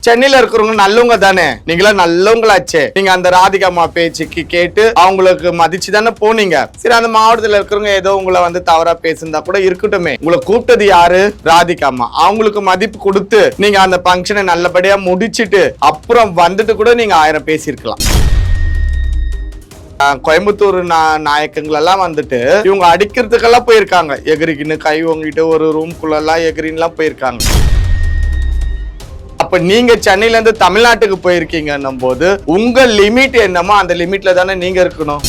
சென்னையில இருக்கிறவங்க நல்லவங்க தானே, நீங்களா நல்லவங்களாச்சே. நீங்க அந்த ராதிகா அம்மா பேச்சுக்கு கேட்டு அவங்களுக்கு மதிச்சு தானே போனீங்க. சரி, அந்த மாவட்டத்துல இருக்கிறவங்க ஏதோ உங்களை வந்து தவறா பேசிருந்தா கூட இருக்கட்டுமே. உங்களை கூப்பிட்டது யாரு? ராதிகா அம்மா. அவங்களுக்கு மதிப்பு கொடுத்து நீங்க அந்த பங்கனை நல்லபடியா முடிச்சிட்டு அப்புறம் வந்துட்டு கூட நீங்க 1000 பேசியிருக்கலாம். கோயம்புத்தூர் நாயக்கங்கள் எல்லாம் வந்துட்டு இவங்க அடிக்கிறதுக்கெல்லாம் போயிருக்காங்க. எகிரிக்கின்னு கை வாங்கிட்டு ஒரு ரூம்குள்ள எல்லாம் எகிரின்லாம் போயிருக்காங்க. அப்ப நீங்க சென்னையில இருந்து தமிழ்நாட்டுக்கு போயிருக்கீங்கன்னும் போது உங்க லிமிட் என்னமோ அந்த லிமிட்ல தானே நீங்க இருக்கணும்.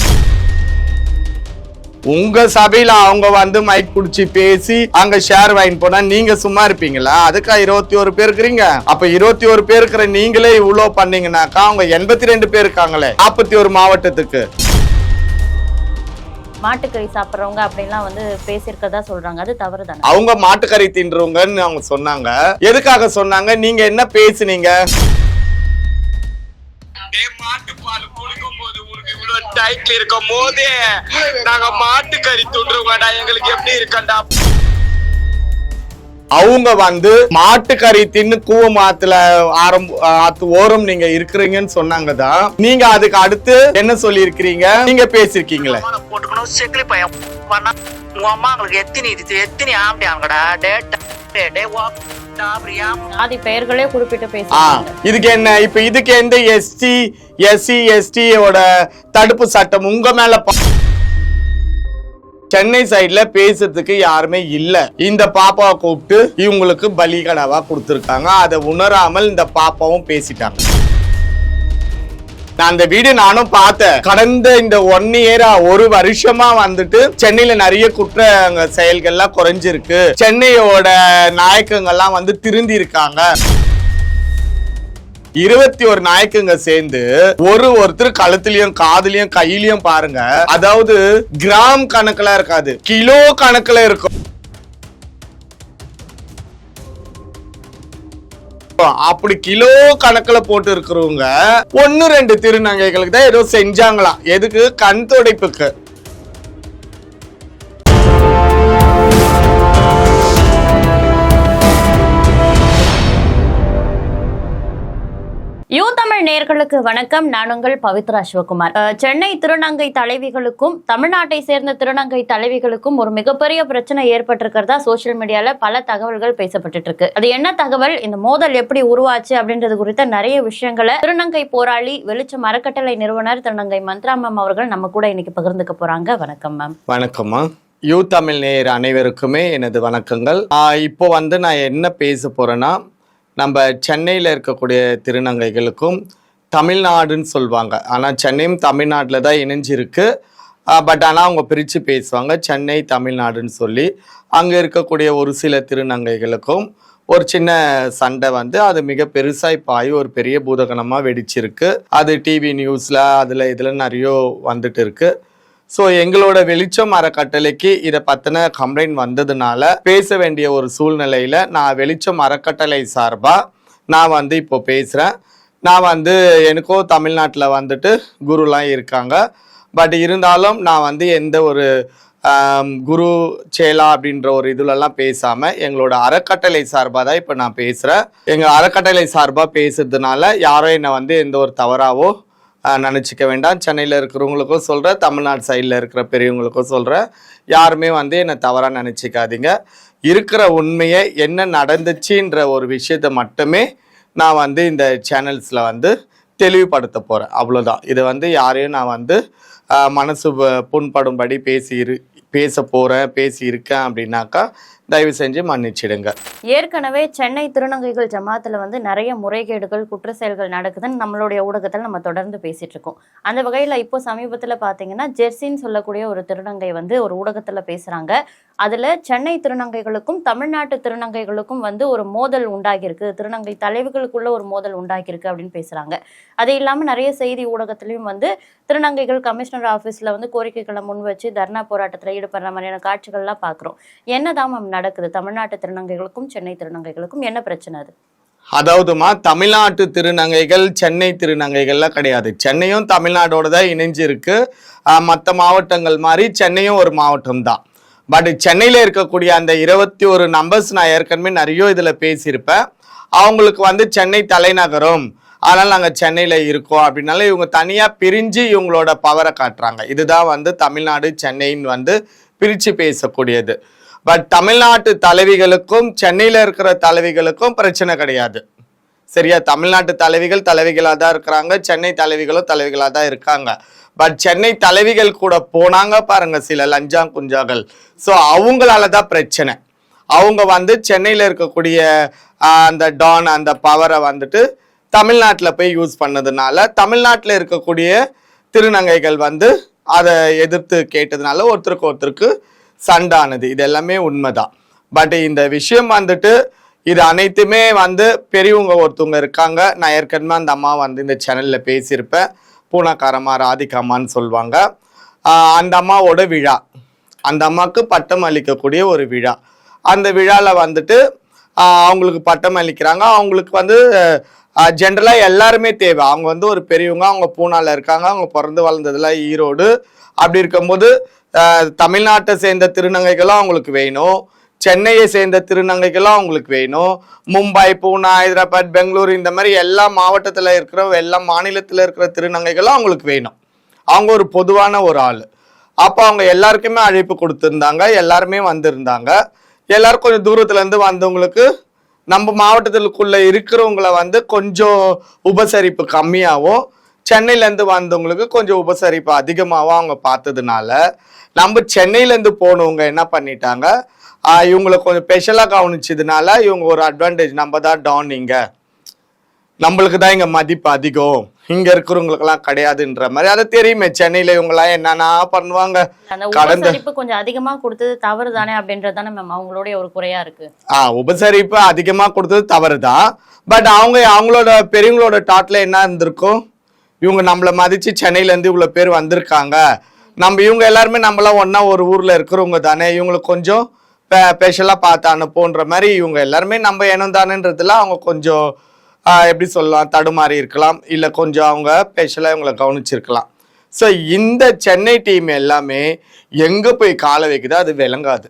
உங்க சபையில அவங்க வந்து மைக் குடிச்சு பேசி அங்க ஷேர் வாங்கி போனா நீங்க சும்மா இருப்பீங்களா? அதுக்கா 21 பேர் இருக்கிறீங்க. அப்ப 21 பேர் இருக்கிற நீங்களே இவ்வளவு பண்ணீங்கன்னாக்கா அவங்க 82 பேர் இருக்காங்களே 41 மாவட்டத்துக்கு. மாட்டுக்கறி சாப்பிடுறவங்க அப்படின்லாம் வந்து பேசியிருக்கதா சொல்றாங்க, அது தவறு தானே? அவங்க மாட்டுக்கறி தின்றவங்கன்னு அவங்க சொன்னாங்க. எதுக்காக சொன்னாங்க? நீங்க என்ன பேசுனீங்க? மாட்டுப்பால் குடிக்கும் போது உங்களுக்கு இவ்வளவு டைட்ல இருக்கும் போதே நாங்க மாட்டுக்கறி துண்டுறோம்டா, எங்களுக்கு எப்படி இருக்கண்டா. அவங்க வந்து மாட்டுக்கறி தின்னு கூவம் ஆத்துல ஆத்து ஓரம் நீங்க இருக்கிறீங்கன்னு சொன்னாங்கதான். நீங்க அதுக்கு அடுத்து என்ன சொல்லி இருக்கிறீங்க? நீங்க பேசிருக்கீங்களே போட்டுக்கணும் செக்கிலி பையன் உங்க அம்மா உங்களுக்கு எத்தனை ஆம்பியாங்கடா ஆதி பெயர்களே குறிப்பிட்டு பேசுறாங்க. இதுக்கு என்ன இப்ப? இதுக்கு எந்த எஸ்டி எஸ்சி எஸ்டியோட தடுப்பு சட்டம் உங்க மேல? சென்னை சைட்ல பேசுறதுக்கு யாருமே இல்ல. இந்த பாப்பாவை கூப்பிட்டு இவங்களுக்கு பலிகடாவா கொடுத்திருக்காங்க. அதை உணராமல் இந்த பாப்பாவும் பேசிட்டாங்க. நான் அந்த வீடியோ நானும் பார்த்தேன். கடந்த இந்த 1 இயரா, ஒரு வருஷமா வந்துட்டு சென்னையில நிறைய குற்ற செயல்கள்லாம் குறைஞ்சிருக்கு. சென்னையோட நாயக்கங்கள்லாம் வந்து திருந்தி இருக்காங்க. 21 நாயக்குங்க சேர்ந்து ஒருத்தர் கழுத்துலயும் காதுலயும் கையிலயும் பாருங்க. அதாவது கிராம் கணக்குல இருக்காது, கிலோ கணக்குல இருக்கும். அப்படி கிலோ கணக்குல போட்டு இருக்கிறவங்க 1-2 திருநங்கைகளுக்கு தான் ஏதோ செஞ்சாங்களாம். எதுக்கு? கண் துடைப்புக்கு. யூ தமிழ் நேயர்களுக்கு வணக்கம். நான் உங்கள் பவித்ரா சிவகுமார். சென்னை திருநங்கை தலைவிகளுக்கும் தமிழ்நாட்டை சேர்ந்த திருநங்கை தலைவிகளுக்கும் ஒரு மிகப்பெரிய பிரச்சனை ஏற்பட்டிருக்கிறதா சோசியல் மீடியால பல தகவல்கள் பேசப்பட்டு இருக்கு. அது என்ன தகவல், இந்த மோதல் எப்படி உருவாச்சு அப்படின்றது குறித்த நிறைய விஷயங்களை திருநங்கை போராளி வெளிச்சம் அறக்கட்டளை நிறுவனர் திருநங்கை மந்த்ரா மேம் அவர்கள் நம்ம கூட இன்னைக்கு பகிர்ந்துக்க போறாங்க. வணக்கம் மேம். வணக்கம்மா. யூ தமிழ் நேயர் அனைவருக்குமே எனது வணக்கங்கள். இப்போ வந்து நான் என்ன பேச போறேன்னா, நம்ம சென்னையில் இருக்கக்கூடிய திருநங்கைகளுக்கும் தமிழ்நாடுன்னு சொல்லுவாங்க. ஆனால் சென்னையும் தமிழ்நாட்டில் தான் இணைஞ்சிருக்கு. பட் ஆனால் அவங்க பிரித்து பேசுவாங்க சென்னை தமிழ்நாடுன்னு சொல்லி. அங்கே இருக்கக்கூடிய ஒரு சில திருநங்கைகளுக்கும் ஒரு சின்ன சண்டை வந்து அது மிக பெருசாக இப்போ ஆகி ஒரு பெரிய பூதகணமாக வெடிச்சிருக்கு. அது டிவி நியூஸில் அதில் இதில் நிறைய வந்துட்டு இருக்கு. ஸோ எங்களோட வெளிச்சம் அறக்கட்டளைக்கு இதை பற்றின கம்ப்ளைண்ட் வந்ததுனால பேச வேண்டிய ஒரு சூழ்நிலையில் நான் வெளிச்சம் அறக்கட்டளை சார்பாக நான் வந்து இப்போ பேசுகிறேன். நான் வந்து எனக்கோ தமிழ்நாட்டில் வந்துட்டு குருலாம் இருக்காங்க. பட் இருந்தாலும் நான் வந்து எந்த ஒரு குரு சேலா அப்படின்ற ஒரு இதுலலாம் பேசாமல் எங்களோட அறக்கட்டளை சார்பாக தான் இப்போ நான் பேசுகிறேன். எங்கள் அறக்கட்டளை சார்பாக பேசுறதுனால யாரும் என்னை வந்து எந்த ஒரு தவறாவோ நினச்சிக்க வேண்டாம். சென்னையில் இருக்கிறவங்களுக்கும் சொல்கிறேன், தமிழ்நாடு சைடில் இருக்கிற பெரியவங்களுக்கும் சொல்கிறேன், யாருமே வந்து என்னை தவறாக நினச்சிக்காதீங்க. இருக்கிற உண்மையை என்ன நடந்துச்சுன்ற ஒரு விஷயத்தை மட்டுமே நான் வந்து இந்த சேனல்ஸில் வந்து தெளிவுபடுத்த போகிறேன். அவ்வளோதான். இதை வந்து யாரையும் நான் வந்து மனசு புண்படும்படி பேசியிருக்கேன் அப்படின்னாக்கா தயவு செஞ்சு மன்னிச்சிடுங்க. ஏற்கனவே சென்னை திருநங்கைகள் ஜமாத்துல வந்து நிறைய முறைகேடுகள் குற்ற செயல்கள் நடக்குதுன்னு நம்மளுடைய ஊடகத்தில் நம்ம தொடர்ந்து பேசிட்டு இருக்கோம். அந்த வகையில இப்போ சமீபத்துல பாத்தீங்கன்னா ஜெர்சின்னு சொல்லக்கூடிய ஒரு திருநங்கை வந்து ஒரு ஊடகத்துல பேசுறாங்க. அதுல சென்னை திருநங்கைகளுக்கும் தமிழ்நாட்டு திருநங்கைகளுக்கும் வந்து ஒரு மோதல் உண்டாகிருக்கு, திருநங்கை தலைவிகளுக்குள்ள ஒரு மோதல் உண்டாகிருக்கு அப்படின்னு பேசுறாங்க. அது இல்லாம நிறைய செய்தி ஊடகத்திலையும் வந்து திருநங்கைகள் கமிஷனர் ஆபீஸ்ல வந்து கோரிக்கைகளை முன் வச்சு தர்ணா போராட்டத்துல ஈடுபடுற மாதிரியான காட்சிகள்லாம் பாக்குறோம். என்னதான் நடக்குது தமிழ்நாட்டு திருநங்கைகளுக்கும் சென்னை திருநங்கைகளுக்கும்? என்ன பிரச்சனை அது? அதாவதுமா, தமிழ்நாட்டு திருநங்கைகள் சென்னை திருநங்கைகள்லாம் கிடையாது. சென்னையும் தமிழ்நாடோட தான் இணைஞ்சிருக்கு. மற்ற மாவட்டங்கள் மாதிரி சென்னையும் ஒரு மாவட்டம் தான். பட் சென்னையில் இருக்கக்கூடிய அந்த 21 நம்பர்ஸ் நான் ஏற்கனவே நிறைய இதில் பேசியிருப்பேன். அவங்களுக்கு வந்து சென்னை தலைநகரம், அதனால் நாங்கள் சென்னையில் இருக்கோம் அப்படின்னால இவங்க தனியாக பிரிஞ்சு இவங்களோட பவரை காட்டுறாங்க. இதுதான் வந்து தமிழ்நாடு சென்னைன்னு வந்து பிரித்து பேசக்கூடியது. பட் தமிழ்நாட்டு தலைவிகளுக்கும் சென்னையில் இருக்கிற தலைவிகளுக்கும் பிரச்சனை கிடையாது. சரியா? தமிழ்நாட்டு தலைவிகளாக தான் இருக்கிறாங்க, சென்னை தலைவிகளும் தலைவிகளாக தான் இருக்காங்க. பட் சென்னை தலைவிகள் கூட போனாங்க பாருங்க சில லஞ்சா குஞ்சாக்கள், ஸோ அவங்களால தான் பிரச்சனை. அவங்க வந்து சென்னையில் இருக்கக்கூடிய அந்த டான் அந்த பவரை வந்துட்டு தமிழ்நாட்டில் போய் யூஸ் பண்ணதுனால தமிழ்நாட்டில் இருக்கக்கூடிய திருநங்கைகள் வந்து அதை எதிர்த்து கேட்டதுனால ஒருத்தருக்கு சண்டானது. இது எல்லாமே உண்மைதான். பட் இந்த விஷயம் வந்துட்டு இது அனைத்துமே வந்து பெரியவங்க ஒருத்தவங்க இருக்காங்க. நான் ஏற்கனவே அந்த அம்மா வந்து இந்த சேனலில் பேசியிருப்பேன். பூனாக்காரம்மா ராதிகாமான்னு சொல்லுவாங்க. அந்த அம்மாவோட விழா, அந்த அம்மாவுக்கு பட்டம் அளிக்கக்கூடிய ஒரு விழா. அந்த விழாவில் வந்துட்டு அவங்களுக்கு பட்டம் அளிக்கிறாங்க. அவங்களுக்கு வந்து ஜென்ரலாக எல்லாருமே தேவை. அவங்க வந்து ஒரு பெரியவங்க, அவங்க பூனாவில் இருக்காங்க, அவங்க பிறந்து வளர்ந்ததுல ஈரோடு. அப்படி இருக்கும்போது தமிழ்நாட்டை சேர்ந்த திருநங்கைகளும் அவங்களுக்கு வேணும், சென்னையை சேர்ந்த திருநங்கைகளும் அவங்களுக்கு வேணும், மும்பை, பூனா, ஹைதராபாத், பெங்களூர் இந்த மாதிரி எல்லா மாவட்டத்தில் இருக்கிற எல்லா மாநிலத்தில் இருக்கிற திருநங்கைகளும் அவங்களுக்கு வேணும். அவங்க ஒரு பொதுவான ஒரு ஆள். அப்போ அவங்க எல்லாருக்குமே அழைப்பு கொடுத்துருந்தாங்க, எல்லாருமே வந்திருந்தாங்க. எல்லாரும் கொஞ்சம் தூரத்துலேருந்து வந்தவங்களுக்கு நம்ம மாவட்டத்துக்குள்ளே இருக்கிறவங்கள வந்து கொஞ்சம் உபசரிப்பு கம்மியாகவும், சென்னையிலேருந்து வந்தவங்களுக்கு கொஞ்சம் உபசரிப்பு அதிகமாகவும் அவங்க பார்த்ததுனால நம்ம சென்னையிலேருந்து போனவங்க என்ன பண்ணிட்டாங்க, இவங்களை கொஞ்சம் ஸ்பெஷலாக கவனிச்சதுனால இவங்க ஒரு அட்வான்டேஜ், நம்ம தான் டான், இங்கே நம்மளுக்கு தான் இங்கே மதிப்பு அதிகம், இங்கே இருக்கிறவங்களுக்கெல்லாம் கிடையாதுன்ற மாதிரி. அதை தெரியுமே சென்னையில் இவங்கெல்லாம் என்னன்னா பண்ணுவாங்க. கடந்த கொஞ்சம் அதிகமாக கொடுத்தது தவறு தானே அப்படின்றது தானே மேம் அவங்களுடைய ஒரு குறையா இருக்கு. உபசரிப்பு அதிகமாக கொடுத்தது தவறு தான். பட் அவங்களோட பெரியவங்களோட டாட்ல என்ன இருந்திருக்கும், இவங்க நம்மளை மதிச்சு சென்னையிலேருந்து இவ்வளோ பேர் வந்திருக்காங்க, நம்ம இவங்க எல்லாருமே நம்மளாம் ஒன்றா ஒரு ஊரில் இருக்கிறவங்க தானே, இவங்களுக்கு கொஞ்சம் ஸ்பெஷலாக பார்த்து அனுப்புன்ற மாதிரி இவங்க எல்லாருமே நம்ம இனம் தானேன்றதுல அவங்க கொஞ்சம் எப்படி சொல்லலாம், தடுமாறி இருக்கலாம், இல்லை கொஞ்சம் அவங்க ஸ்பெஷலாக இவங்களை கவனிச்சிருக்கலாம். ஸோ இந்த சென்னை டீம் எல்லாமே எங்கே போய் காலை வைக்குதோ அது விளங்காது.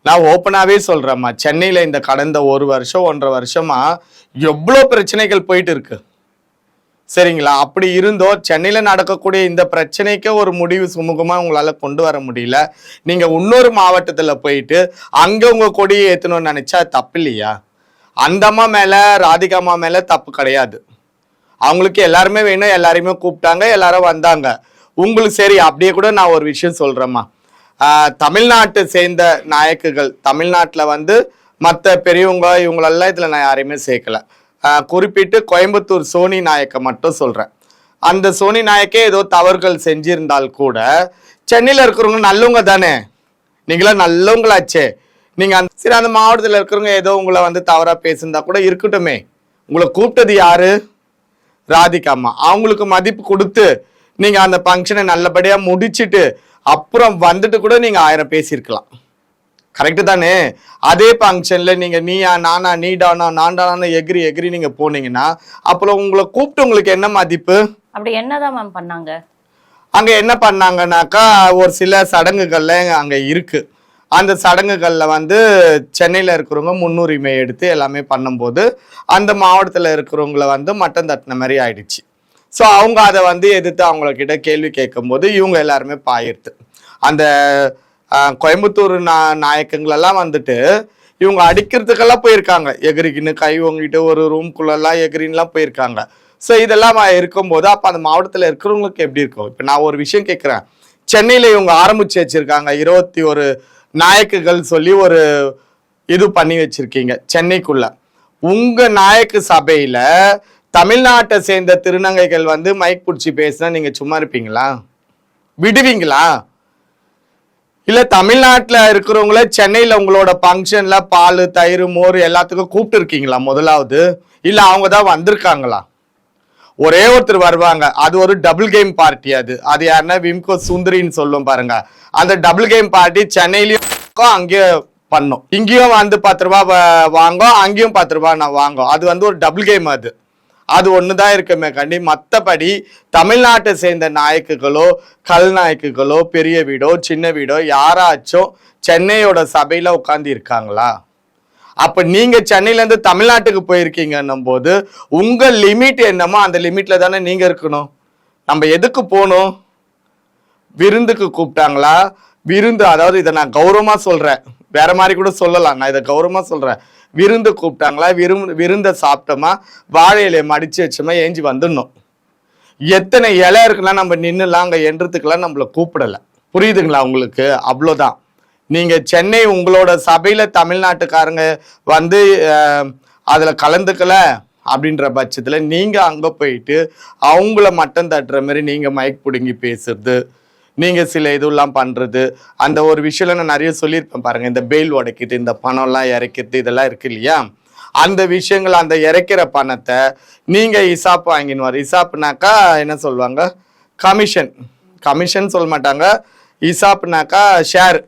நான் ஓப்பனாகவே சொல்கிறேம்மா, சென்னையில் இந்த கடந்த 1 வருஷம் 1.5 வருஷமா எவ்வளோ பிரச்சனைகள் போயிட்டு இருக்கு. சரிங்களா? அப்படி இருந்தோ சென்னையில் நடக்கக்கூடிய இந்த பிரச்சனைக்கு ஒரு முடிவு சுமூகமாக உங்களால் கொண்டு வர முடியல. நீங்கள் இன்னொரு மாவட்டத்தில் போயிட்டு அங்கே உங்கள் கொடியை ஏற்றணும்னு நினச்சா தப்பு இல்லையா? அந்த அம்மா மேலே, ராதிகாம்மா மேலே தப்பு கிடையாது. அவங்களுக்கு எல்லாருமே வேணும், எல்லாரையுமே கூப்பிட்டாங்க, எல்லாரும் வந்தாங்க. உங்களுக்கு சரி, அப்படியே கூட நான் ஒரு விஷயம் சொல்கிறேம்மா, தமிழ்நாட்டை சேர்ந்த நாயக்குகள், தமிழ்நாட்டில் வந்து மற்ற பெரியவங்க இவங்களெல்லாம் இதில் நான் யாரையுமே சேர்க்கலை. குறிப்பிட்டு கோயம்புத்தூர் சோனி நாயக்கை மட்டும் சொல்கிறேன். அந்த சோனி நாயக்கே ஏதோ தவறுகள் செஞ்சிருந்தால் கூட சென்னையில் இருக்கிறவங்க நல்லவங்க தானே, நீங்களாம் நல்லவங்களாச்சே. நீங்கள் சரி அந்த மாவட்டத்தில் இருக்கிறவங்க ஏதோ உங்களை வந்து தவறாக பேசியிருந்தா கூட இருக்கட்டுமே, உங்களை கூப்பிட்டது யாரு? ராதிகாம்மா. அவங்களுக்கு மதிப்பு கொடுத்து நீங்கள் அந்த ஃபங்க்ஷனை நல்லபடியாக முடிச்சுட்டு அப்புறம் வந்துட்டு கூட நீங்கள் 1000 பேசியிருக்கலாம். கரெக்டு தானே? அதே ஃபங்க்ஷனில் நீங்கள் நீயா நானா நீடானா நான்டானா எகிரி நீங்கள் போனீங்கன்னா அப்புறம் உங்களை கூப்பிட்டு உங்களுக்கு என்ன மதிப்பு? அப்படி என்னதான் மேம் பண்ணாங்க? அங்கே என்ன பண்ணாங்கன்னாக்கா ஒரு சில சடங்குகள்ல அங்கே இருக்குது. அந்த சடங்குகளில் வந்து சென்னையில் இருக்கிறவங்க முன்னுரிமை எடுத்து எல்லாமே பண்ணும்போது அந்த மாவட்டத்தில் இருக்கிறவங்கள வந்து மட்டம் தட்டின மாதிரி ஆயிடுச்சு. ஸோ அவங்க அதை வந்து எதிர்த்து அவங்கக்கிட்ட கேள்வி கேட்கும்போது இவங்க எல்லாருமே பாயிருது. அந்த கோயம்புத்தூர் நாயக்கங்களெல்லாம் வந்துட்டு இவங்க அடிக்கிறதுக்கெல்லாம் போயிருக்காங்க, எகிரிக்கின்னு கை வாங்கிட்டு ஒரு ரூம்குள்ளெல்லாம் எகிரின்லாம் போயிருக்காங்க. ஸோ இதெல்லாம் இருக்கும்போது அப்போ அந்த மாவட்டத்தில் இருக்கிறவங்களுக்கு எப்படி இருக்கும்? இப்போ நான் ஒரு விஷயம் கேட்குறேன், சென்னையில் இவங்க ஆரம்பிச்சு வச்சுருக்காங்க 21 நாயக்குகள் சொல்லி ஒரு இது பண்ணி வச்சுருக்கீங்க சென்னைக்குள்ள. உங்கள் நாயக்கு சபையில் தமிழ்நாட்டை சேர்ந்த திருநங்கைகள் வந்து மைக் பிடிச்சி பேசினா நீங்கள் சும்மா இருப்பீங்களா? விடுவீங்களா? இல்லை தமிழ்நாட்டில் இருக்கிறவங்கள சென்னையில் உங்களோட ஃபங்க்ஷனில் பால் தயிர் மோர் எல்லாத்துக்கும் கூப்பிட்டு இருக்கீங்களா முதலாவது? இல்லை அவங்க தான் வந்திருக்காங்களா? ஒரே ஒருத்தர் வருவாங்க, அது ஒரு டபுள் கேம் பார்ட்டி. அது யாருன்னா விம்கோ சுந்தரின்னு சொல்லும் பாருங்க. அந்த டபுள் கேம் பார்ட்டி சென்னையிலயும் அங்கேயும் பண்ணும், இங்கேயும் வந்து 10 ரூபா வாங்கும், அங்கேயும் 10 ரூபா நான் வாங்கும். அது வந்து ஒரு டபுள் கேம். அது ஒண்ணுதான் இருக்குமே கண்டி, மற்றபடி தமிழ்நாட்டை சேர்ந்த நாயக்குகளோ கல் நாயக்குகளோ பெரிய வீடோ சின்ன வீடோ யாராச்சும் சென்னையோட சபையில உட்கார்ந்து இருக்காங்களா? அப்ப நீங்க சென்னையில இருந்து தமிழ்நாட்டுக்கு போயிருக்கீங்கன்னும் போது உங்க லிமிட் என்னமோ அந்த லிமிட்ல தானே நீங்க இருக்கணும். நம்ம எதுக்கு போகணும்? விருந்துக்கு கூப்பிட்டாங்களா? விருந்து, அதாவது இதை நான் கௌரவமா சொல்றேன், வேற மாதிரி கூட சொல்லலாம், நான் இதை கௌரவமா சொல்றேன். விருந்து கூப்பிட்டாங்களா? விருந்தை சாப்பிட்டோமா, வாழை இலையை மடிச்சு வச்சோமா, ஏஞ்சி வந்துடணும். எத்தனை இலை இருக்குன்னா நம்ம நின்றுலாம் அங்கே என்றதுக்கெல்லாம் நம்மளை கூப்பிடல. புரியுதுங்களா உங்களுக்கு? அவ்வளோதான். நீங்க சென்னை உங்களோட சபையில தமிழ்நாட்டுக்காரங்க வந்து அதுல கலந்துக்கல அப்படின்ற பட்சத்துல நீங்க அங்க போயிட்டு அவங்கள மட்டம் தட்டுற மாதிரி நீங்க மைக் பிடுங்கி பேசுறது, நீங்க சில இதெல்லாம் பண்றது, அந்த ஒரு விஷயம் நான் நிறைய சொல்லியிருப்பேன் பாருங்க. இந்த பெயில் உடைக்கிட்டு இந்த பணம்லாம் இறக்கிறது இதெல்லாம் இருக்கு இல்லையா? அந்த விஷயங்கள், அந்த இறக்கிற பணத்தை நீங்க இசாப் வாங்கினுவார். இசாப்னாக்கா என்ன சொல்லுவாங்க? கமிஷன். கமிஷன் சொல்ல மாட்டாங்க, இசாப்னாக்கா ஷேர்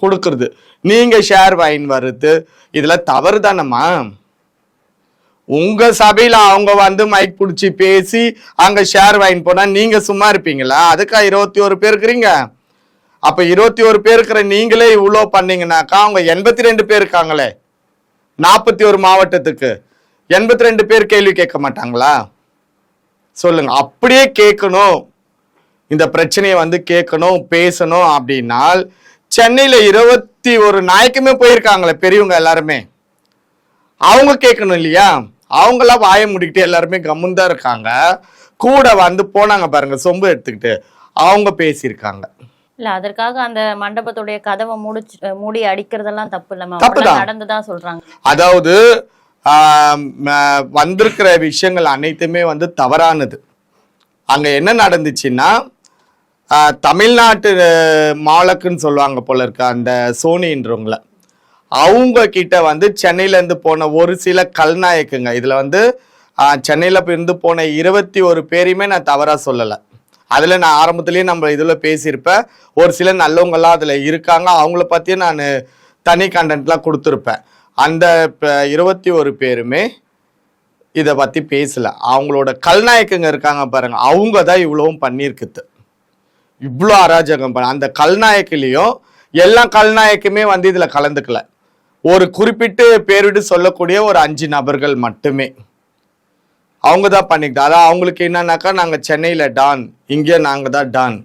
கொடுக்கறது. நீங்க ஷேர் வாங்கி வருது, இதுல தவறு தானம்மா? உங்க சபையில அவங்க வந்து மைக் பிடிச்சி பேசி அங்க ஷேர் வாங்கி போனா நீங்க சும்மா இருப்பீங்களா? அதுக்கா 21 பேர் இருக்கிறீங்க? அப்ப 21 பேர் இருக்கிற நீங்களே இவ்வளோ பண்ணீங்கன்னாக்கா அவங்க 82 பேர் இருக்காங்களே 41 மாவட்டத்துக்கு, 82 பேர் கேள்வி கேட்க மாட்டாங்களா? சொல்லுங்க. அப்படியே கேட்கணும், இந்த பிரச்சனையை வந்து கேட்கணும் பேசணும் அப்படின்னால் சென்னையில 21 நாய்க்குமே போயிருக்காங்களே பெரியவங்க எல்லாருமே, அவங்க கேட்கணும் இல்லையா? அவங்களாம் வாய முடிக்கிட்டு எல்லாருமே கம்முன்னு இருக்காங்க. கூட வந்து போனாங்க பாருங்க சொம்பு எடுத்துக்கிட்டு, அவங்க பேசியிருக்காங்க. இல்ல அதற்காக அந்த மண்டபத்துடைய கதவை மூடி அடிக்கிறதெல்லாம் தப்பு இல்ல, தப்புதான் நடந்துதான் சொல்றாங்க. அதாவது வந்திருக்கிற விஷயங்கள் அனைத்துமே வந்து தவறானது. அங்க என்ன நடந்துச்சுன்னா, தமிழ்நாட்டு மாலக்குன்னு சொல்லுவாங்க போல இருக்க அந்த சோனின்றவங்கள, அவங்க கிட்ட வந்து சென்னையில இருந்து போன ஒரு சில கல்நாயக்குங்க, இதுல வந்து சென்னையில இருந்து போன 21 பேரையுமே நான் தவறா சொல்லலை. அதுல நான் ஆரம்பத்திலேயே நம்ம இதுல பேசியிருப்பேன், ஒரு சில நல்லவங்களாம் அதுல இருக்காங்க, அவங்கள பத்தியும் நான் தனி கண்டென்ட்லாம் கொடுத்துருப்பேன். அந்த 21 பேருமே இதை பத்தி பேசல. அவங்களோட கல்நாயக்குங்க இருக்காங்க பாருங்க, அவங்க தான் இவ்வளவும் பண்ணியிருக்குது, இவ்வளோ அராஜகம் பண்ண. அந்த கல்நாயக்கிலையும் எல்லா கல்நாயக்குமே வந்து இதுல கலந்துக்கல. ஒரு குறிப்பிட்டு பேரிட்டு சொல்லக்கூடிய ஒரு 5 நபர்கள் மட்டுமே அவங்க தான் பண்ணிக்கிட்டு. அதான் அவங்களுக்கு என்னன்னாக்கா, நாங்க சென்னையில டான், இங்கே நாங்க தான் டான்,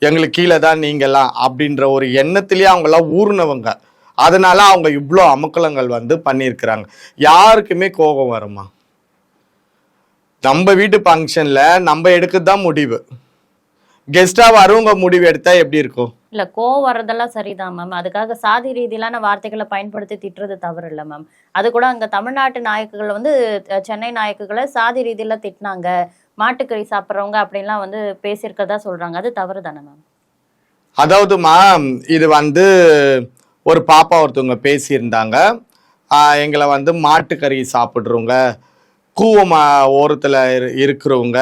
எங்களுக்கு கீழே தான் நீங்கெல்லாம் அப்படின்ற ஒரு எண்ணத்திலேயே அவங்கெல்லாம் ஊர்னவங்க. அதனால அவங்க இவ்வளோ அமக்கலங்கள் வந்து பண்ணியிருக்கிறாங்க. யாருக்குமே கோபம் வருமா? நம்ம வீட்டு ஃபங்க்ஷன்ல நம்ம எடுக்கதான் முடிவு, கெஸ்டா வரவங்க முடிவு எடுத்தா எப்படி இருக்கும்? இல்ல கோவம் வர்றதெல்லாம் சரிதான் மேம், அதுக்காக சாதி ரீதியிலான வார்த்தைகளை பயன்படுத்தி திட்டுறது தவறு இல்லை மேம். அது கூட அங்க தமிழ்நாட்டு நாயக்குகள் வந்து சென்னை நாயக்குகளை சாதி ரீதியில திட்டினாங்க, மாட்டுக்கறி சாப்பிட்றவங்க அப்படின்லாம் வந்து பேசியிருக்கதா சொல்றாங்க, அது தவறு தானே மேம்? அதாவதுமா, இது வந்து ஒரு பாப்பா ஒருத்தவங்க பேசியிருந்தாங்க, எங்களை வந்து மாட்டுக்கறி சாப்பிட்றவங்க, கூவமா ஓரத்தில் இருக்கிறவங்க,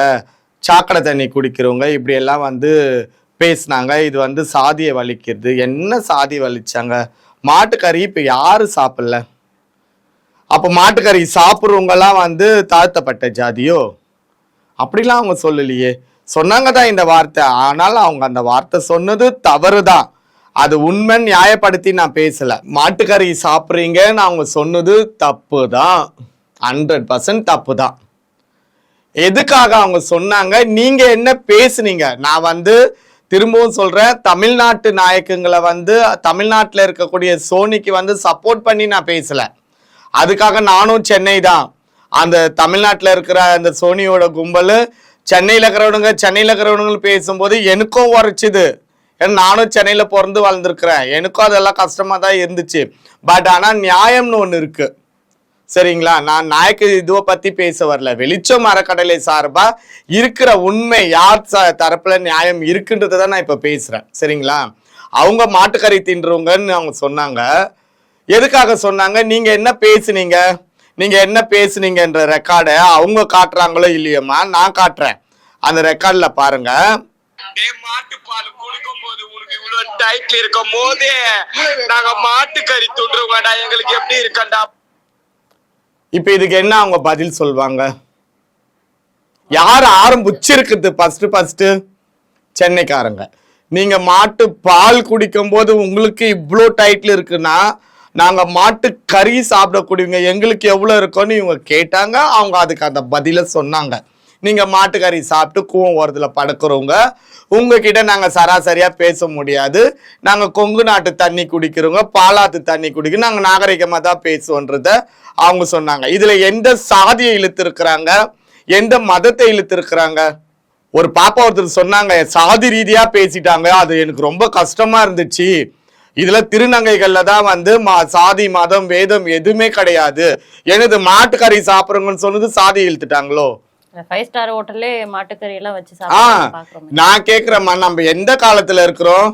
சாக்கடை தண்ணி குடிக்கிறவங்க, இப்படியெல்லாம் வந்து பேசினாங்க. இது வந்து சாதியை வலிக்கிறது. என்ன சாதி வலிச்சாங்க? மாட்டுக்கறி இப்போ யாரு சாப்பிடல? அப்போ மாட்டுக்கறி சாப்பிட்றவங்கலாம் வந்து தாழ்த்தப்பட்ட ஜாதியோ? அப்படிலாம் அவங்க சொல்லலையே. சொன்னாங்க தான் இந்த வார்த்தை, ஆனால் அவங்க அந்த வார்த்தை சொன்னது தவறு தான். அது உண்மை நியாயப்படுத்தி நான் பேசல. மாட்டுக்கறி சாப்பிட்றீங்கன்னு அவங்க சொன்னது தப்பு தான், 100% தப்பு தான். எதுக்காக அவங்க சொன்னாங்க? நீங்க என்ன பேசுனீங்க? நான் வந்து திரும்பவும் சொல்றேன், தமிழ்நாட்டு நாயக்குங்களை வந்து தமிழ்நாட்டில் இருக்கக்கூடிய சோனிக்கு வந்து சப்போர்ட் பண்ணி நான் பேசல. அதுக்காக நானும் சென்னை தான், அந்த தமிழ்நாட்டில் இருக்கிற அந்த சோனியோட கும்பல் சென்னையில் இருக்கிறவனுங்க பேசும்போது எனக்கும் உரைச்சிது. ஏன்னா நானும் சென்னையில பிறந்து வளர்ந்துருக்கிறேன், எனக்கும் அதெல்லாம் கஷ்டமா தான் இருந்துச்சு. பட் ஆனா நியாயம்னு ஒண்ணு இருக்கு, சரிங்களா? நான் நாயக்கு இதுவை பத்தி பேச வரல, வெளிச்சம் அறக்கட்டளை சார்பா இருக்கிற உண்மை யார் தரப்புல நியாயம் இருக்குன்றதை தான் நான் இப்ப பேசுறேன், சரிங்களா? அவங்க மாட்டுக்கறி தின்றவங்கன்னு அவங்க சொன்னாங்க. எதுக்காக சொன்னாங்க? நீங்க என்ன பேசுனீங்கன்ற ரெக்கார்டை அவங்க காட்டுறாங்களோ இல்லையோமா, நான் காட்டுறேன், அந்த ரெக்கார்ட்ல பாருங்க. மாட்டுப்பால் குடிக்கும் போது உனக்கு இவ்வளவு டைட்ல இருக்கும் போதே நாங்க மாட்டுக்கறி துண்டுறோம்டா, எங்களுக்கு எப்படி இருக்கண்டா? இப்ப இதுக்கு என்ன அவங்க பதில் சொல்வாங்க? யார் ஆரம்பிச்சிருக்குது ஃபர்ஸ்ட் சென்னைக்காரங்க. நீங்க மாட்டு பால் குடிக்கும் போது உங்களுக்கு இவ்வளோ டைட்டில் இருக்குன்னா நாங்க மாட்டு கறி சாப்பிடக்கூடியவங்க எங்களுக்கு எவ்வளவு இருக்கும்னு இவங்க கேட்டாங்க. அவங்க அதுக்கு அந்த பதில சொன்னாங்க. நீங்க மாட்டுக்கறி சாப்பிட்டு கூவம் ஓரத்துல படுக்கிறவங்க, உங்ககிட்ட நாங்க சராசரியா பேச முடியாது. நாங்க கொங்கு நாட்டு தண்ணி குடிக்கிறவங்க, பாலாத்து தண்ணி குடிக்கிறோம், நாங்க நாகரிகமா தான் பேசுவோன்றத அவங்க சொன்னாங்க. இதுல எந்த சாதியை இழுத்து இருக்கிறாங்க, எந்த மதத்தை இழுத்து இருக்கிறாங்க? ஒரு பாப்பா ஒருத்தர் சொன்னாங்க, சாதி ரீதியா பேசிட்டாங்க, அது எனக்கு ரொம்ப கஷ்டமா இருந்துச்சு. இதுல திருநங்கைகள்ல தான் வந்து சாதி மதம் வேதம் எதுவுமே கிடையாது, எனது மாட்டுக்கறி சாப்பிடுறவங்கன்னு சொன்னது சாதி இழுத்துட்டாங்களோ? 5 ஸ்டார் ஹோட்டல்லே மாட்டுக்கறி எல்லாம் வச்சு சாப்பிடுறோம். நான் கேக்குறேம்மா, நம்ம எந்த காலத்துல இருக்கிறோம்?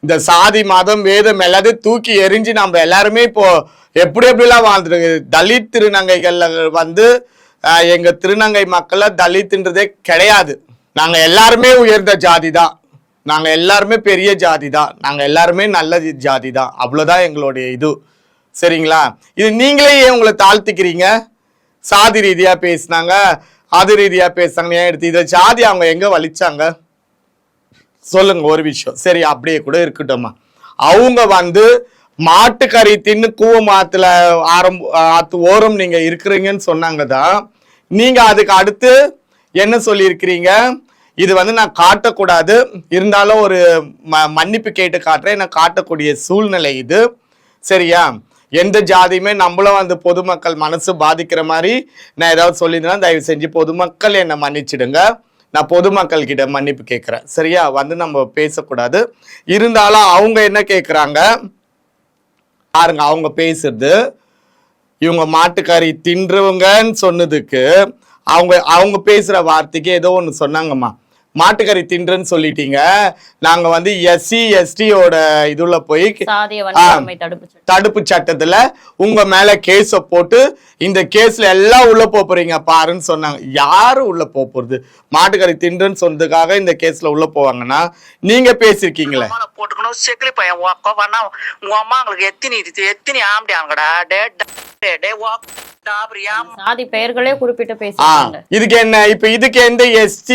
இந்த சாதி மதம் வேதம் எல்லாத்தையும் தூக்கி எரிஞ்சு நம்ம எல்லாருமே இப்போ எப்படிலாம் வாழ்ந்துருக்கு. தலித் திருநங்கைகள்ல வந்து எங்க திருநங்கை மக்கள்ல தலித்ன்றதே கிடையாது. நாங்க எல்லாருமே உயர்ந்த ஜாதி தான், நாங்க எல்லாருமே பெரிய ஜாதி தான், நாங்க எல்லாருமே நல்ல ஜாதி தான், அவ்வளவுதான் எங்களுடைய இது. சரிங்களா? இது நீங்களே ஏன் உங்களை தாழ்த்திக்கிறீங்க? சாதி ரீதியா பேசினாங்க, அது ரீதியா பேசுறாங்க, ஏன் எடுத்து இதை ஜாதி அவங்க எங்க வலிச்சாங்க சொல்லுங்க ஒரு விஷயம். சரி, அப்படியே கூட இருக்கட்டும்மா. அவங்க வந்து மாட்டுக்கறி தின்னு கூவமாத்துல ஆத்து ஓரம் நீங்க இருக்கிறீங்கன்னு சொன்னாங்க தான். நீங்க அதுக்கு அடுத்து என்ன சொல்லியிருக்கிறீங்க? இது வந்து நான் காட்டக்கூடாது, இருந்தாலும் ஒரு மன்னிப்பு கேட்டு காட்டுறேன், என்ன காட்டக்கூடிய சூழ்நிலை இது. சரியா? எந்த ஜாதியுமே நம்மளும் வந்து பொதுமக்கள் மனசு பாதிக்கிற மாதிரி நான் ஏதாவது சொல்லியிருந்தேன்னா தயவு செஞ்சு பொதுமக்கள் என்னை மன்னிச்சிடுங்க. நான் பொதுமக்கள் கிட்ட மன்னிப்பு கேட்குறேன். சரியா? வந்து நம்ம பேசக்கூடாது. இருந்தாலும் அவங்க என்ன கேட்குறாங்க பாருங்க, அவங்க பேசுறது இவங்க மாட்டுக்கறி தின்றவங்கன்னு சொன்னதுக்கு அவங்க பேசுற வார்த்தைக்கு ஏதோ ஒன்று சொன்னாங்கம்மா. மாட்டுக்கறி தின்றன்னு சொல்லிட்டீங்க, நாங்க வந்து SC STயோட இதுல போய் தடுப்பு சட்டத்துல உங்க மேல கேஸ போட்டு இந்த கேஸ்ல எல்லாம் உள்ள போறீங்க பாருன்னு சொன்னாங்க. யாரு உள்ள போறது? மாட்டுக்கறி தின்றன்னு சொன்னதுக்காக இந்த கேஸ்ல உள்ள போவாங்கன்னா நீங்க பேசிருக்கீங்களே போட்டுக்கணும். செக்கிலி பையன் உங்க அம்மா உங்களுக்கு எத்தினி ஆம்பியாங்கடா சாதி பெயர்களே குறிப்பிட்டு பேசுறாங்க. இதுக்கு என்ன இப்ப? இதுக்கு எந்த SC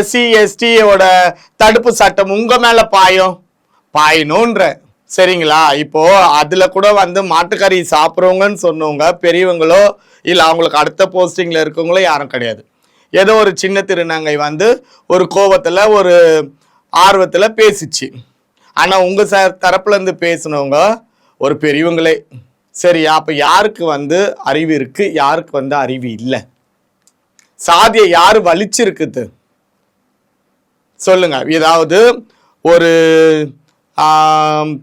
SC STயோட தடுப்பு சட்டம் உங்க மேல பாயணும்ன்ற? சரிங்களா? இப்போ அதுல கூட வந்து மாட்டுக்கறி சாப்பிடுறவங்கன்னு சொன்னவங்க பெரியவங்களோ இல்ல அவங்களுக்கு அடுத்த போஸ்டிங்ல இருக்கவங்களோ யாரும் கிடையாது. ஏதோ ஒரு சின்ன திருநங்கை வந்து ஒரு கோவத்துல ஒரு ஆர்வத்துல பேசிச்சு. ஆனா உங்க தரப்புல இருந்து பேசினவங்க ஒரு பெரியவங்களே. சரியா? அப்ப யாருக்கு வந்து அறிவு இருக்கு, யாருக்கு வந்து அறிவு இல்லை? சாதியை யாரு வலிச்சிருக்குது சொல்லுங்க. ஏதாவது ஒரு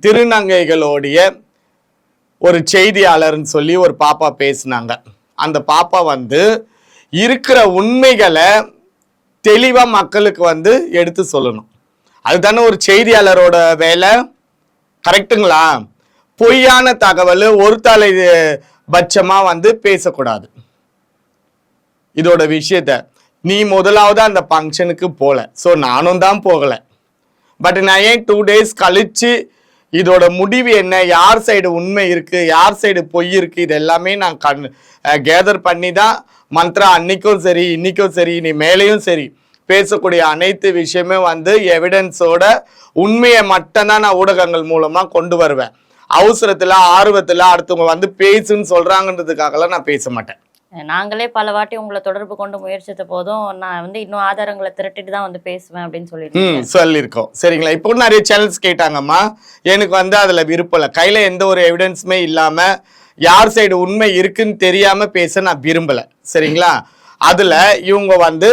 திருநங்கைகளுடைய ஒரு செய்தியாளர்னு சொல்லி ஒரு பாப்பா பேசினாங்க. அந்த பாப்பா வந்து இருக்கிற உண்மைகளை தெளிவா மக்களுக்கு வந்து எடுத்து சொல்லணும். அதுதானே ஒரு செய்தியாளரோட வேலை. கரெக்டுங்களா? பொய்யான தகவல் ஒரு தலை பட்சமா வந்து பேசக்கூடாது. இதோட விஷயத்த நீ முதலாவது அந்த ஃபங்க்ஷனுக்கு போல, ஸோ நானும் தான் போகல. பட் நான் ஏன் 2 days கழிச்சு இதோட முடிவு என்ன, யார் சைடு உண்மை இருக்கு, யார் சைடு பொய் இருக்கு, இது எல்லாமே நான் கேதர் பண்ணி தான் மந்த்ரா அன்னைக்கும் சரி இன்னைக்கும் சரி இனி மேலேயும் சரி பேசக்கூடிய அனைத்து விஷயமே வந்து எவிடன்ஸோட உண்மையை மட்டும்தான் நான் ஊடகங்கள் மூலமா கொண்டு வருவேன். அவசரத்துல ஆர்வத்துல அடுத்தவங்க வந்து பேசுன்னு சொல்றாங்கன்றதுக்காகலாம் நான் பேச மாட்டேன். நாங்களே பல வாட்டி உங்களை தொடர்பு கொண்டு முயற்சித்த போதும் நான் வந்து இன்னும் ஆதாரங்களை திரட்டிட்டு தான் வந்து பேசுவேன் அப்படின்னு சொல்லியிருக்கோம். சரிங்களா? இப்போ நிறைய சேனல்ஸ் கேட்டாங்கம்மா, எனக்கு வந்து அதுல விருப்பம் இல்லை. கையில எந்த ஒரு எவிடன்ஸுமே இல்லாம யார் சைடு உண்மை இருக்குன்னு தெரியாம பேச நான் விரும்பல. சரிங்களா? அதுல இவங்க வந்து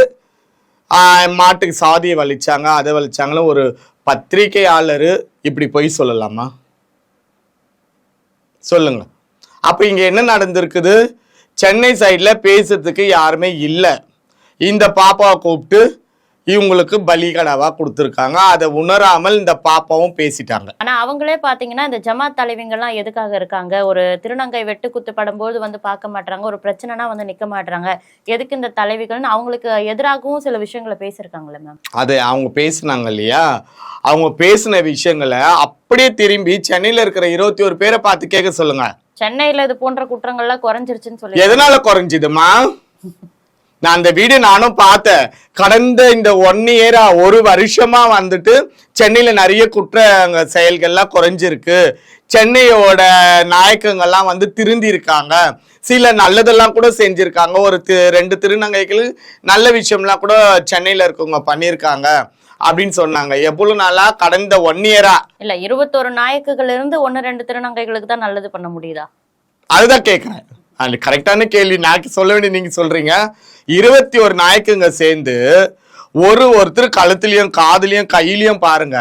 மாட்டுக்கு சாதியை வலிச்சாங்க, அதை வலிச்சாங்களும் ஒரு பத்திரிகையாளர் இப்படி போய் சொல்லலாமா? சொல்லுங்க. அப்ப இங்க என்ன நடந்திருக்குது? சென்னை சைட்ல பேசுறதுக்கு யாருமே இல்லை. இந்த பாப்பாவை கூப்பிட்டு இவங்களுக்கு பலிகடாவா கொடுத்துருக்காங்க. அதை உணராமல் இந்த பாப்பாவும் பேசிட்டாங்க. ஆனா அவங்களே பாத்தீங்கன்னா இந்த ஜமாத் தலைவிங்கெல்லாம் எதுக்காக இருக்காங்க? ஒரு திருநங்கை வெட்டு குத்து படும்போது வந்து பார்க்க மாட்டாங்க, ஒரு பிரச்சனைனா வந்து நிக்க மாட்டாங்க, எதுக்கு இந்த தலைவிகள்னு அவங்களுக்கு எதிராகவும் சில விஷயங்களை பேசியிருக்காங்களே மேம். அது அவங்க பேசினாங்க இல்லையா? அவங்க பேசின விஷயங்களை அப்படியே திரும்பி சென்னையில இருக்கிற 21 பேரை பார்த்து கேட்க சொல்லுங்க. சென்னையில இது போன்ற குற்றங்கள்லாம் குறைஞ்சிருச்சுன்னு சொல்லி. எதனால குறைஞ்சிதுமா? நான் அந்த வீடியோ நானும் பார்த்தேன். கடந்த இந்த 1 இயரா, ஒரு வருஷமா வந்துட்டு சென்னையில நிறைய குற்ற செயல்கள்லாம் குறைஞ்சிருக்கு. சென்னையோட நாயக்கங்கள்லாம் வந்து திருந்தி இருக்காங்க, சில நல்லதெல்லாம் கூட செஞ்சிருக்காங்க. ஒரு 2 திருநங்கைகள் நல்ல விஷயம்லாம் கூட சென்னையில இருக்கவங்க பண்ணியிருக்காங்க அப்படின்னு சொன்னாங்க. எவ்வளவு நாளா? கடந்த 1 இயரா. இல்ல 21 நாயக்குகள் இருந்து 1-2 திருநங்கைகளுக்கு தான் நல்லது பண்ண முடியுதா? அதுதான் கேட்கிறேன். அது கரெக்டான கேள்வி. நான் சொல்ல வேண்டிய நீங்க சொல்றீங்க. 21 நாயக்குங்க சேர்ந்து ஒருத்தர் கழுத்துலயும் காதுலயும் கையிலயும் பாருங்க,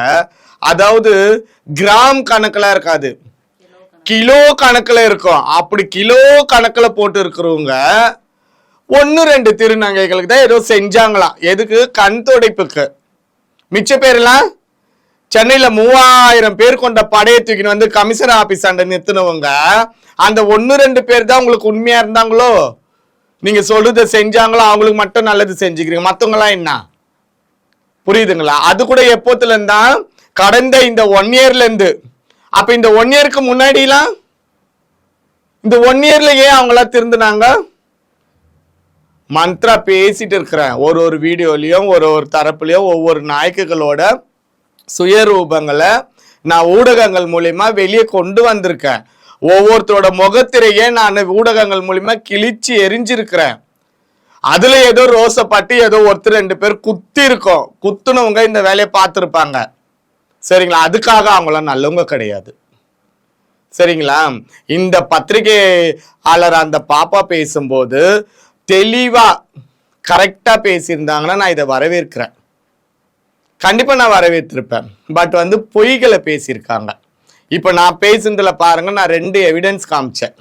அதாவது கிராம் கணக்குல இருக்காது, கிலோ கணக்குல இருக்கும். அப்படி கிலோ கணக்குல போட்டு இருக்கிறவங்க 1-2 திருநங்கைகளுக்கு தான் ஏதோ செஞ்சாங்களாம். எதுக்கு? கண் துடைப்புக்கு. மிச்ச பேர்லாம் சென்னையில 3000 பேர் கொண்ட படையை தூக்கின்னு வந்து கமிஷனர் ஆபீஸ் அண்ட நிறுத்தினவங்க அந்த 1-2 பேர் தான் உங்களுக்கு உண்மையா இருந்தாங்களோ? நீங்க சொல்றத செஞ்சாங்களோ அவங்களுக்கு மட்டும் நல்லது செஞ்சுக்கிறீங்க, மத்தவங்க எல்லாம் என்ன? புரியுதுங்களா? அது கூட எப்போத்துல இருந்தா? கடந்த இந்த 1 இயர்ல இருந்து. அப்ப இந்த 1 இயருக்கு முன்னாடிலாம், இந்த 1 இயர்ல ஏன் அவங்களா திருந்தினாங்க? மந்த்ரா பேசிட்டு இருக்கிறேன். ஒரு வீடியோலயும் ஒரு தரப்புலயும் ஒவ்வொரு நாயக்குகளோட சுயரூபங்களை நான் ஊடகங்கள் மூலியமா வெளியே கொண்டு வந்திருக்கேன். ஒவ்வொருத்தரோட முகத்திரையே நான் ஊடகங்கள் மூலியமா கிழிச்சு எரிஞ்சிருக்கிறேன். அதுல ஏதோ ரோசப்பட்டு ஏதோ 1-2 பேர் குத்தி இருக்கோம். குத்துனவங்க இந்த வேலையை பார்த்துருப்பாங்க. சரிங்களா? அதுக்காக அவங்களாம் நல்லவங்க கிடையாது. சரிங்களா? இந்த பத்திரிகையாளர் அந்த பாப்பா பேசும்போது தெளிவா கரெக்டா பேசியிருந்தாங்கன்னா நான் இதை வரவேற்கிறேன். கண்டிப்பா நான் வரவேற்றிருப்பேன். பட் வந்து பொய்களை பேசியிருக்காங்க. இப்ப நான் பேசுனதுல பாருங்க, நான் 2 எவிடன்ஸ் காமிச்சேன்.